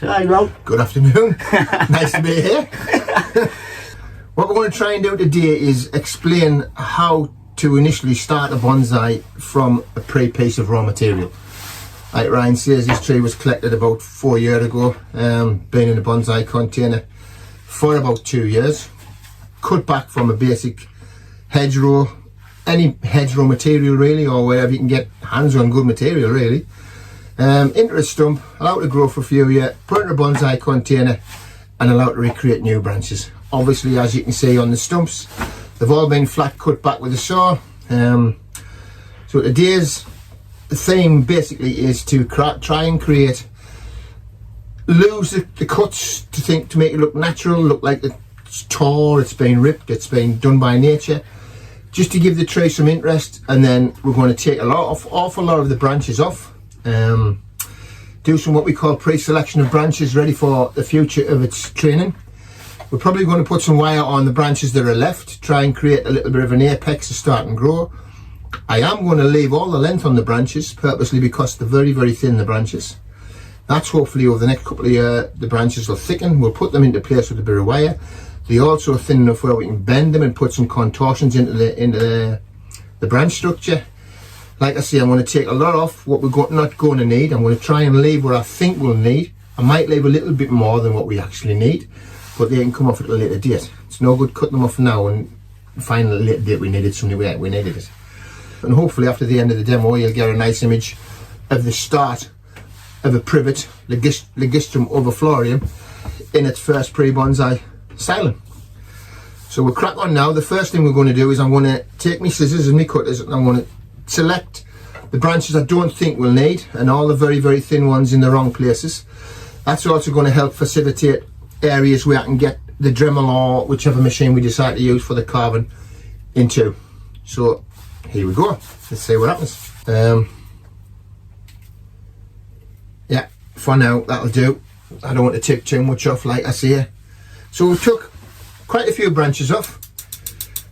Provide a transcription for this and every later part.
Hi, Rob. Good afternoon. Nice to be here. What we're going to try and do today is explain how to initially start a bonsai from a pre-piece of raw material. Like Ryan says, this tree was collected about 4 years ago, been in a bonsai container for about 2 years. Cut back from a basic hedgerow, any hedgerow material really, or wherever you can get hands on good material really. Into a stump, allowed to grow for a few years, put in a bonsai container and allowed to recreate new branches. Obviously, as you can see on the stumps, they've all been flat cut back with a saw. So today's theme basically is to try and lose the cuts to make it look natural, look like it's tall, it's been ripped, it's been done by nature, just to give the tree some interest. And then we're going to take awful lot of the branches off. Do some what we call pre-selection of branches ready for the future of its training. We're probably going to put some wire on the branches that are left, try and create a little bit of an apex to start and grow. I am going to leave all the length on the branches purposely because they're very, very thin, the branches. That's hopefully over the next couple of years the branches will thicken. We'll put them into place with a bit of wire. They're also thin enough where we can bend them and put some contortions into the branch structure. Like I say, I'm going to take a lot off what we're not going to need. I'm going to try and leave what I think we'll need. I might leave a little bit more than what we actually need, but they can come off at a later date. It's no good cutting them off now and finding at a later date we needed something we needed it. And hopefully after the end of the demo you'll get a nice image of the start of a Privet Ligustrum overflorium in its first pre-bonsai styling. So we'll crack on now. The first thing we're going to do is I'm going to take my scissors and my cutters and I'm going to select the branches I don't think we'll need and all the very, very thin ones in the wrong places. That's also going to help facilitate areas where I can get the Dremel or whichever machine we decide to use for the carving into. So here we go. Let's see what happens. Yeah, for now that'll do. I don't want to take too much off like I say. So we took quite a few branches off.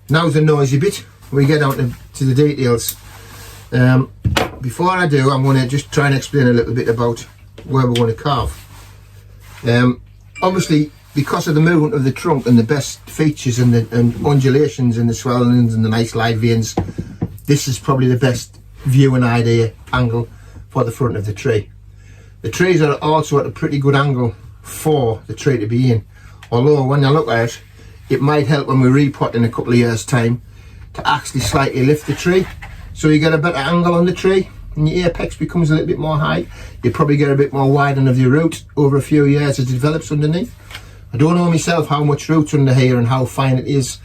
Now's the noisy bit. We get down to the details. Before I do, I'm going to just try and explain a little bit about where we're going to carve. Obviously, because of the movement of the trunk and the best features and the undulations and the swellings and the nice live veins, this is probably the best viewing angle for the front of the tree. The trees are also at a pretty good angle for the tree to be in, although when you look at it, it might help when we repot in a couple of years time to actually slightly lift the tree, so you get a better angle on the tree and your apex becomes a little bit more high. You probably get a bit more widening of your root over a few years as it develops underneath. I don't know myself how much root's under here and how fine it is.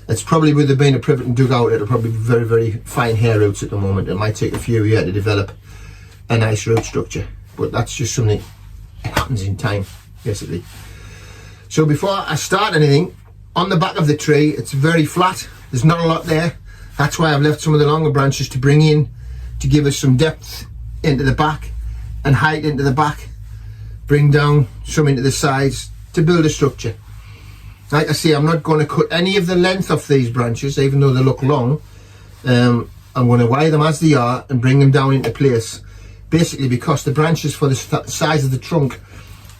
It's probably with there being a privet and dug out, it'll probably be very, very fine hair roots at the moment. It might take a few years to develop a nice root structure, but that's just something that happens in time basically. So before I start anything, on the back of the tree it's very flat, there's not a lot there. That's why I've left some of the longer branches to bring in, to give us some depth into the back and height into the back, bring down some into the sides to build a structure. Like I say, I'm not going to cut any of the length off these branches, even though they look long. I'm going to wire them as they are and bring them down into place, basically because the branches for the size of the trunk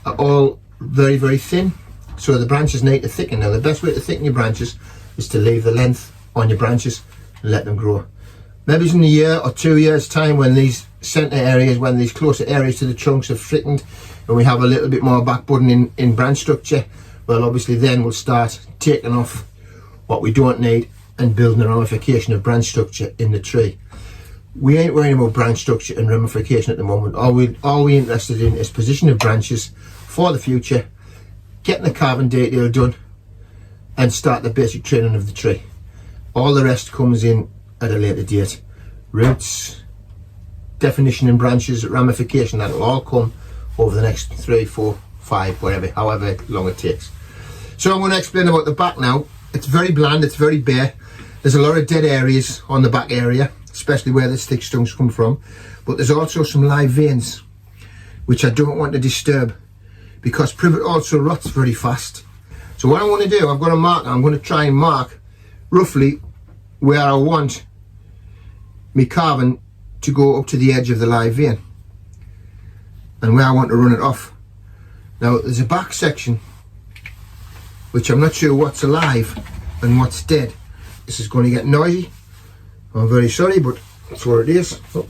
are all very, very thin, so the branches need to thicken. Now the best way to thicken your branches is to leave the length on your branches and let them grow. Maybe in a year or 2 years time, when these centre areas, when these closer areas to the trunks have thickened and we have a little bit more back budding in branch structure, well obviously then we'll start taking off what we don't need and building a ramification of branch structure in the tree. We ain't worrying about branch structure and ramification at the moment. All we're interested in is position of branches for the future, getting the carving detail done and start the basic training of the tree. All the rest comes in at a later date. Roots, definition in branches, ramification, that'll all come over the next 3, 4, 5, whatever, however long it takes. So I'm going to explain about the back now. It's very bland, it's very bare. There's a lot of dead areas on the back area, especially where the stick stumps come from, but there's also some live veins which I don't want to disturb because privet also rots very fast. So what I'm going to do, I'm going to try and mark roughly where I want me carving to go up to the edge of the live vein and where I want to run it off. Now there's a back section which I'm not sure what's alive and what's dead. This is going to get noisy. I'm very sorry, but that's what it is. Oh.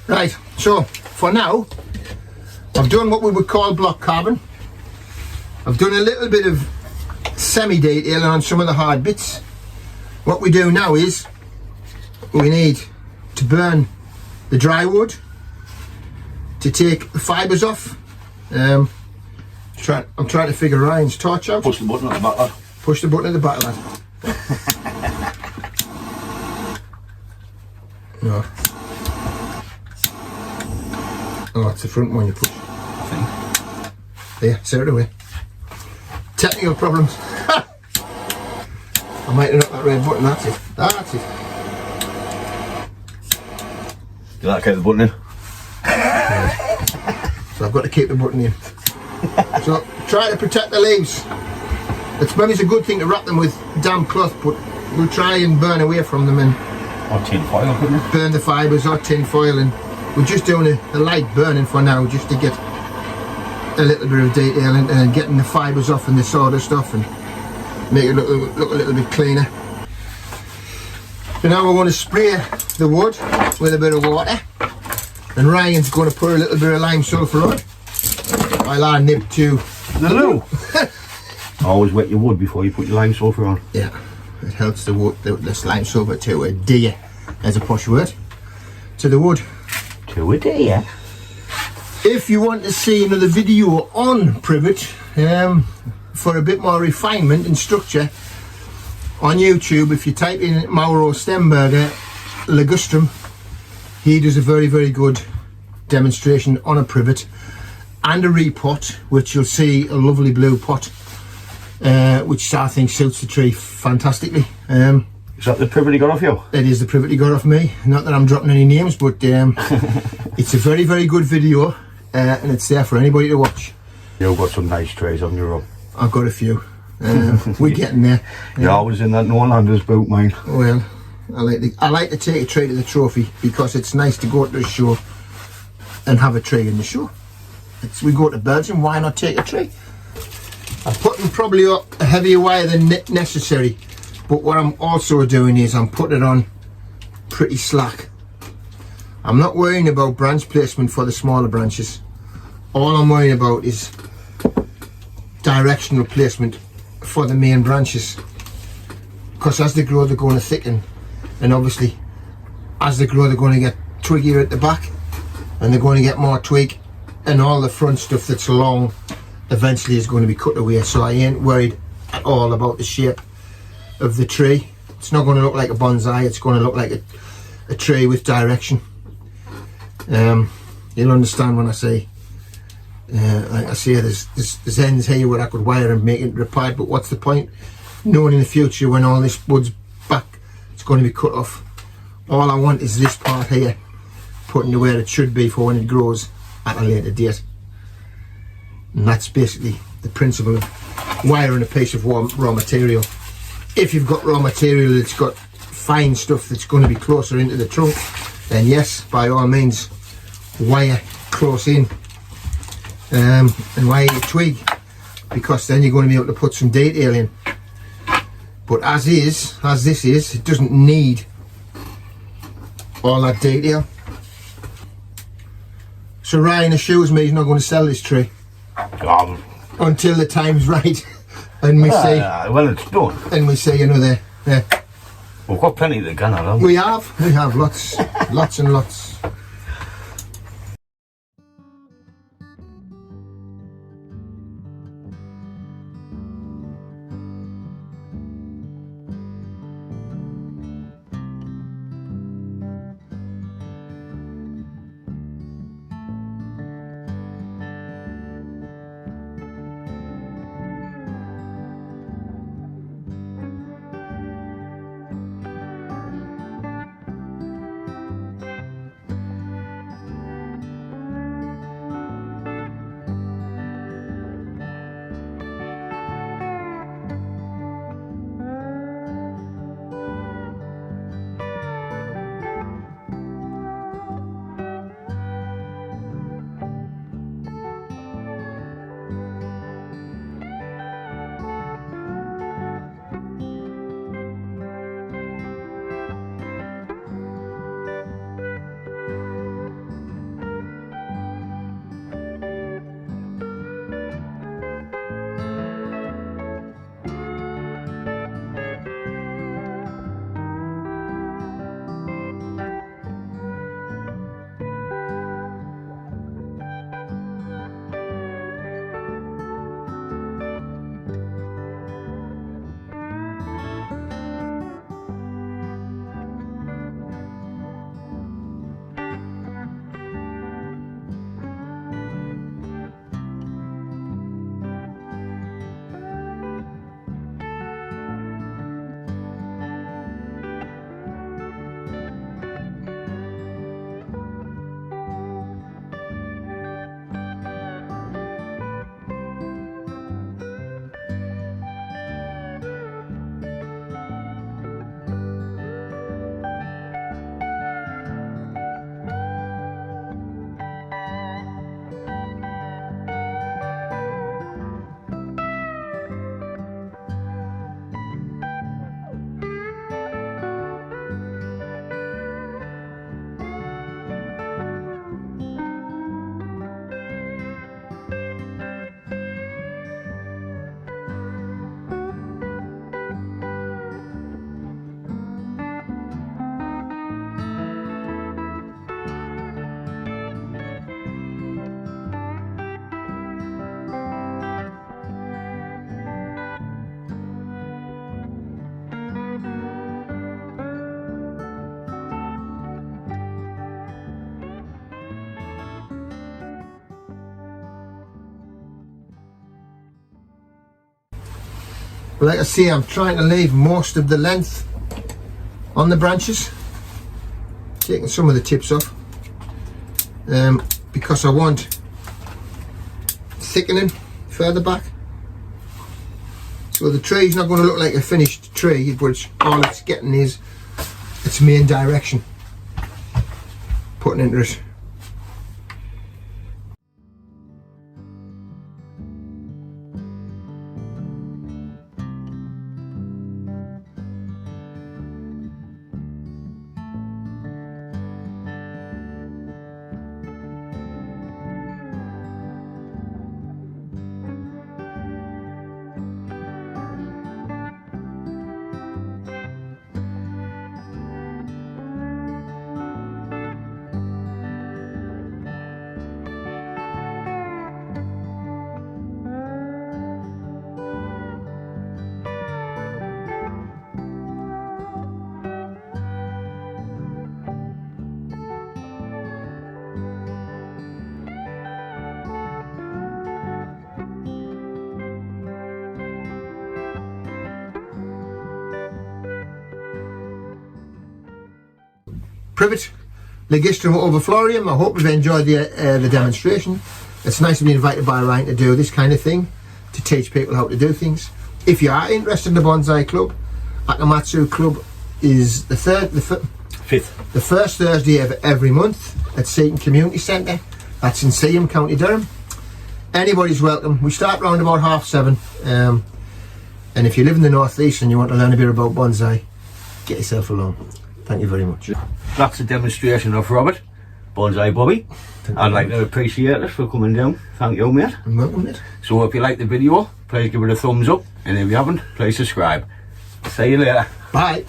Right, so for now I've done what we would call block carbon. I've done a little bit of semi-detailing on some of the hard bits. What we do now is we need to burn the dry wood to take the fibres off. I'm trying to figure Ryan's torch out. Push the button at the back, lad. Push the button at the back, lad. No. Oh, it's the front one you push. I think. There, set it away. Technical problems. I might have knocked that red button, that's it. That's it. You like to keep the button in? Yeah. So I've got to keep the button in. So try to protect the leaves. It's maybe a good thing to wrap them with damp cloth, but we'll try and burn away from them and or tin foil, couldn't it? Burn the fibres or tin foil, and we're just doing a light burning for now, just to get a little bit of detail and then getting the fibres off and the sawdust off and make it look a little bit cleaner. So now we're going to spray the wood with a bit of water, and Ryan's going to put a little bit of lime sulphur on while I nip to the loo. Always wet your wood before you put your lime sulphur on. Yeah, it helps the wood, the lime sulphur to adhere, as a posh word, to the wood. To adhere? If you want to see another video on Privet for a bit more refinement and structure on YouTube, if you type in Mauro Stemberger Ligustrum, he does a very, very good demonstration on a privet and a repot, which you'll see a lovely blue pot, which I think suits the tree fantastically. Is that the privet he got off you? It is the privet he got off me. Not that I'm dropping any names, but it's a very, very good video, and it's there for anybody to watch. You've got some nice trays on your own. I've got a few. We're getting there. Yeah, I was in that no-landers boat, mine. Well, I like to take a tray to the trophy because it's nice to go to the show and have a tray in the show. We go to Belgium, why not take a tray? I'm putting probably up a heavier wire than necessary, but what I'm also doing is I'm putting it on pretty slack. I'm not worrying about branch placement for the smaller branches. All I'm worrying about is directional placement for the main branches, because as they grow they're going to thicken, and obviously as they grow they're going to get twiggier at the back and they're going to get more twig, and all the front stuff that's long eventually is going to be cut away. So I ain't worried at all about the shape of the tree. It's not going to look like a bonsai, it's going to look like a tree with direction. You'll understand when I say like I say, there's ends here where I could wire and make it repaired, but what's the point knowing in the future when all this wood's back it's going to be cut off? All I want is this part here put into where it should be for when it grows at a later date. And that's basically the principle of wiring a piece of raw material. If you've got raw material that's got fine stuff that's going to be closer into the trunk, then yes, by all means wire close in. And wire your twig, because then you're going to be able to put some detail in. But as this is, it doesn't need all that detail. So Ryan assures me he's not going to sell this tree until the time's right, and we say, well, it's done. And we say another. We've got plenty to gun at, haven't we? We have lots, lots and lots. Like I say, I'm trying to leave most of the length on the branches, taking some of the tips off, because I want thickening further back. So the tree's not going to look like a finished tree, but all it's getting is its main direction putting into it. Privet, Ligustrum overflorium. I hope you've enjoyed the demonstration. It's nice to be invited by Ryan to do this kind of thing, to teach people how to do things. If you are interested in the Bonsai Club, Akamatsu Club is the first Thursday of every month at Seaton Community Centre. That's in Seaham, County Durham. Anybody's welcome. We start around about 7:30. And if you live in the North East and you want to learn a bit about bonsai, get yourself along. Thank you very much. That's a demonstration of Robert, Bonsai Bobby. I'd like to appreciate it for coming down. Thank you, mate. You're welcome, mate. So if you like the video, please give it a thumbs up, and if you haven't, please subscribe. See you later. Bye.